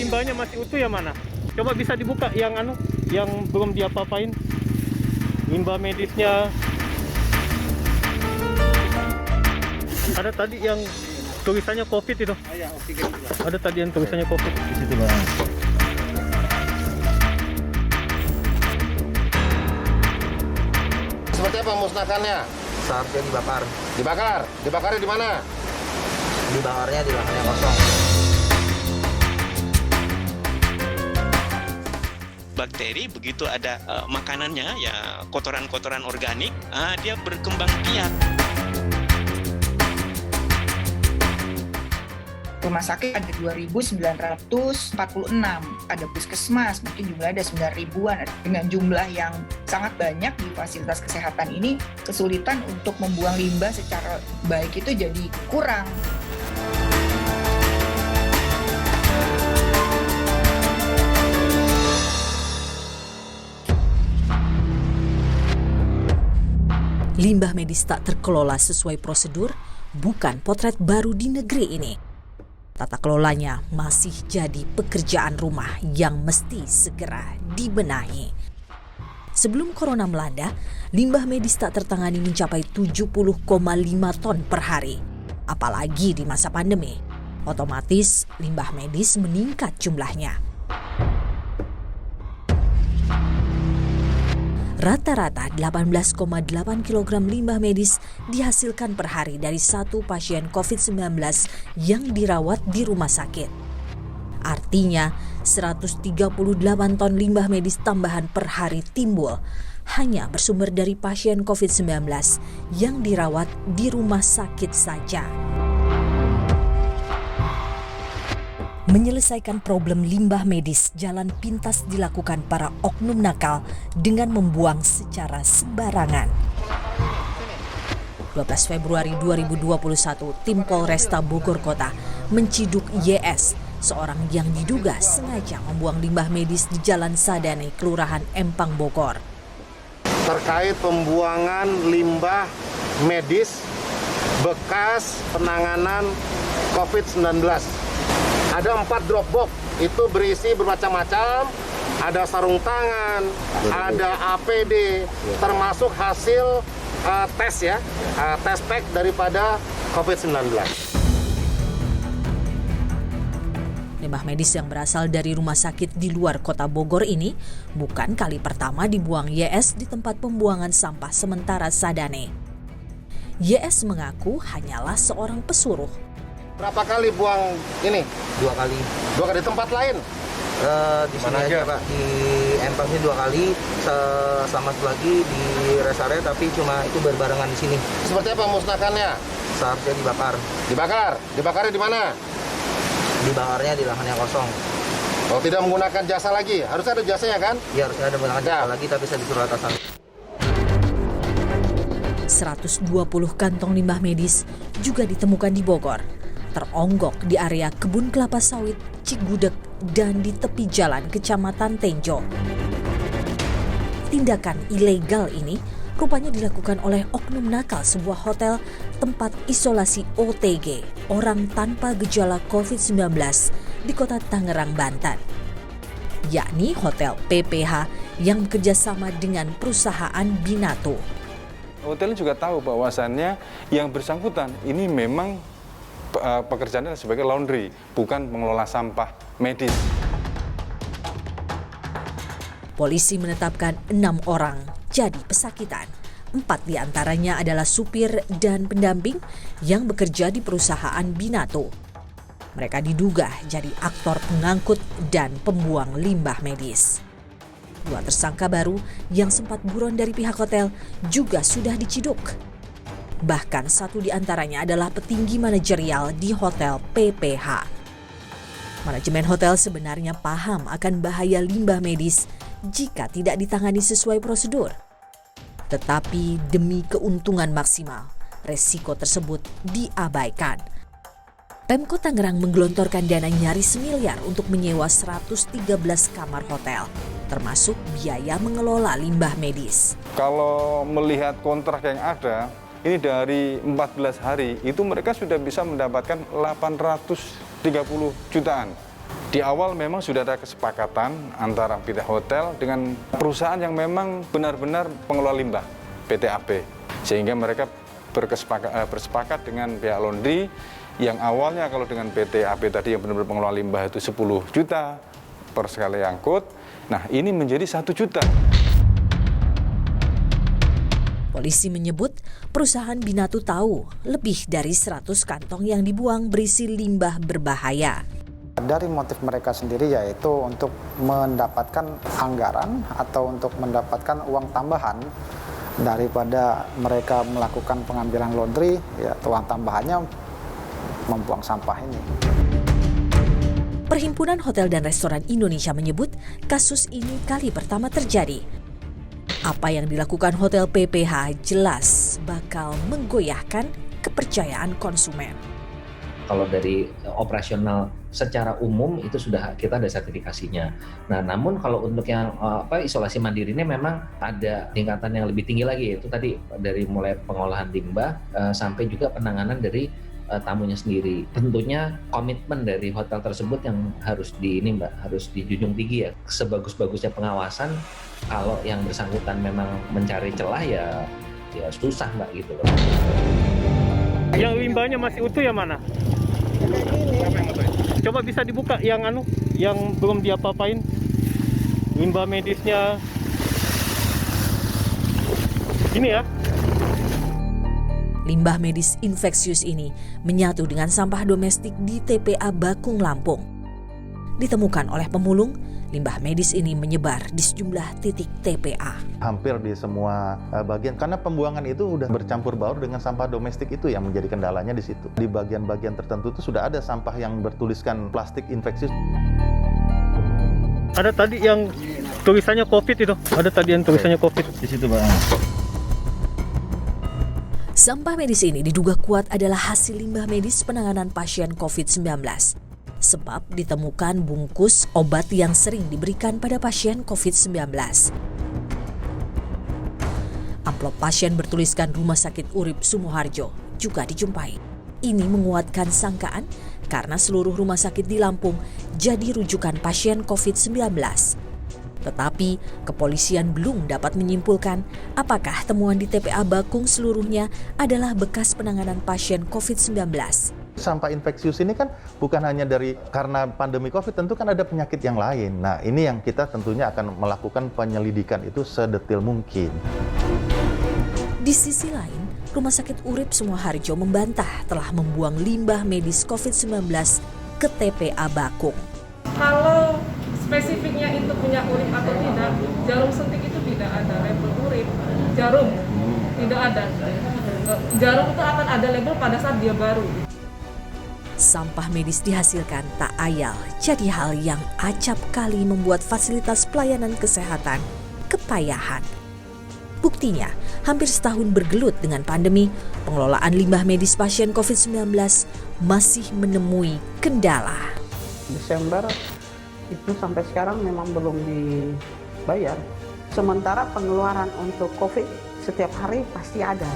limbahnya masih utuh ya mana? Coba bisa dibuka yang yang belum diapa-apain. Limbah medisnya. Ada tadi yang tulisannya COVID itu. Ya, oksigen juga. Ada tadi yang tulisannya COVID di situ, Bang. Seperti apa musnahkannya? Seharusnya dibakar. Dibakar? Dibakarnya di mana? Dibakarnya di lahan yang kosong. Bakteri begitu ada makanannya ya kotoran-kotoran organik, dia berkembang biak. Rumah sakit ada 2.946, ada puskesmas mungkin jumlahnya ada 9.000-an. Dengan jumlah yang sangat banyak di fasilitas kesehatan ini, kesulitan untuk membuang limbah secara baik itu jadi kurang. Limbah medis tak terkelola sesuai prosedur bukan potret baru di negeri ini. Tata kelolanya masih jadi pekerjaan rumah yang mesti segera dibenahi. Sebelum corona melanda, limbah medis tak tertangani mencapai 70,5 ton per hari. Apalagi di masa pandemi, otomatis limbah medis meningkat jumlahnya. Rata-rata 18,8 kg limbah medis dihasilkan per hari dari satu pasien COVID-19 yang dirawat di rumah sakit. Artinya, 138 ton limbah medis tambahan per hari timbul hanya bersumber dari pasien COVID-19 yang dirawat di rumah sakit saja. Menyelesaikan problem limbah medis jalan pintas dilakukan para oknum nakal dengan membuang secara sembarangan. 12 Februari 2021, tim Polresta Bogor Kota menciduk YS, seorang yang diduga sengaja membuang limbah medis di Jalan Sadane, Kelurahan Empang, Bogor. Terkait pembuangan limbah medis bekas penanganan COVID-19. Ada 4 drop box, itu berisi bermacam-macam, ada sarung tangan, ada APD, termasuk hasil tes ya, tes pack daripada COVID-19. Limbah medis yang berasal dari rumah sakit di luar kota Bogor ini bukan kali pertama dibuang YS di tempat pembuangan sampah sementara Sadane. YS mengaku hanyalah seorang pesuruh. Berapa kali buang ini? 2 kali. 2 kali di tempat lain? Di sini aja Pak, di Empang sih 2 kali, sama satu lagi di rest area, tapi cuma itu berbarengan di sini. Seperti apa musnahkannya? Seharusnya dibakar. Dibakar? Dibakarnya di mana? Dibakarnya di lahan yang kosong. Oh, tidak menggunakan jasa lagi? Harusnya ada jasanya kan? Ya harusnya ada menggunakan jasa lagi, tapi saya disuruh atasan. 120 kantong limbah medis juga ditemukan di Bogor, teronggok di area kebun kelapa sawit, Cigudeg, dan di tepi jalan Kecamatan Tenjo. Tindakan ilegal ini rupanya dilakukan oleh oknum nakal sebuah hotel tempat isolasi OTG, orang tanpa gejala COVID-19 di kota Tangerang, Banten, yakni Hotel PPH yang bekerjasama dengan perusahaan Binato. Hotel juga tahu bahwasannya yang bersangkutan ini memang pekerjaannya sebagai laundry, bukan pengelola sampah medis. Polisi menetapkan 6 orang jadi pesakitan. 4 diantaranya adalah supir dan pendamping yang bekerja di perusahaan Binato. Mereka diduga jadi aktor pengangkut dan pembuang limbah medis. 2 tersangka baru yang sempat buron dari pihak hotel juga sudah diciduk. Bahkan 1 diantaranya adalah petinggi manajerial di Hotel PPH. Manajemen hotel sebenarnya paham akan bahaya limbah medis jika tidak ditangani sesuai prosedur. Tetapi demi keuntungan maksimal, resiko tersebut diabaikan. Pemkot Tangerang menggelontorkan dana nyaris miliar untuk menyewa 113 kamar hotel, termasuk biaya mengelola limbah medis. Kalau melihat kontrak yang ada, ini dari 14 hari, itu mereka sudah bisa mendapatkan 830 jutaan Di awal memang sudah ada kesepakatan antara pihak hotel dengan perusahaan yang memang benar-benar pengelola limbah, PT AP. Sehingga mereka bersepakat dengan pihak laundry yang awalnya kalau dengan PT AP tadi yang benar-benar pengelola limbah itu 10 juta per sekali angkut. Nah, ini menjadi 1 juta. Polisi menyebut perusahaan Binato tahu lebih dari 100 kantong yang dibuang berisi limbah berbahaya. Dari motif mereka sendiri yaitu untuk mendapatkan anggaran atau untuk mendapatkan uang tambahan daripada mereka melakukan pengambilan laundry, ya uang tambahannya membuang sampah ini. Perhimpunan Hotel dan Restoran Indonesia menyebut kasus ini kali pertama terjadi. Apa yang dilakukan Hotel PPH jelas bakal menggoyahkan kepercayaan konsumen. Kalau dari operasional secara umum itu sudah kita ada sertifikasinya. Nah, namun kalau untuk yang isolasi mandiri ini memang ada tingkatan yang lebih tinggi lagi, yaitu tadi dari mulai pengolahan limbah sampai juga penanganan dari tamunya sendiri. Tentunya komitmen dari hotel tersebut yang harus harus dijunjung tinggi ya. Sebagus-bagusnya pengawasan, kalau yang bersangkutan memang mencari celah ya susah Mbak gitu loh. Yang limbahnya masih utuh yang mana? Coba bisa dibuka yang belum diapa-apain. Limbah medisnya. Ini ya. Limbah medis infeksius ini menyatu dengan sampah domestik di TPA Bakung, Lampung. Ditemukan oleh pemulung, limbah medis ini menyebar di sejumlah titik TPA. Hampir di semua bagian, karena pembuangan itu udah bercampur baur dengan sampah domestik, itu yang menjadi kendalanya di situ. Di bagian-bagian tertentu itu sudah ada sampah yang bertuliskan plastik infeksius. Ada tadi yang tulisannya COVID itu. Ada tadi yang tulisannya COVID di situ, Bang. Sampah medis ini diduga kuat adalah hasil limbah medis penanganan pasien COVID-19. Sebab ditemukan bungkus obat yang sering diberikan pada pasien COVID-19. Amplop pasien bertuliskan Rumah Sakit Urip Sumoharjo juga dijumpai. Ini menguatkan sangkaan karena seluruh rumah sakit di Lampung jadi rujukan pasien COVID-19. Tetapi kepolisian belum dapat menyimpulkan apakah temuan di TPA Bakung seluruhnya adalah bekas penanganan pasien COVID-19. Sampah infeksius ini kan bukan hanya karena pandemi COVID, tentu kan ada penyakit yang lain. Nah, ini yang kita tentunya akan melakukan penyelidikan itu sedetail mungkin. Di sisi lain, Rumah Sakit Urip Sumoharjo membantah telah membuang limbah medis COVID-19 ke TPA Bakung. Kalau spesifiknya itu punya urip atau tidak, jarum suntik itu tidak ada label urip. Jarum tidak ada. Jarum itu akan ada label pada saat dia baru. Sampah medis dihasilkan tak ayal jadi hal yang acap kali membuat fasilitas pelayanan kesehatan kepayahan. Buktinya, hampir setahun bergelut dengan pandemi, pengelolaan limbah medis pasien COVID-19 masih menemui kendala. Desember itu sampai sekarang memang belum dibayar. Sementara pengeluaran untuk COVID setiap hari pasti ada.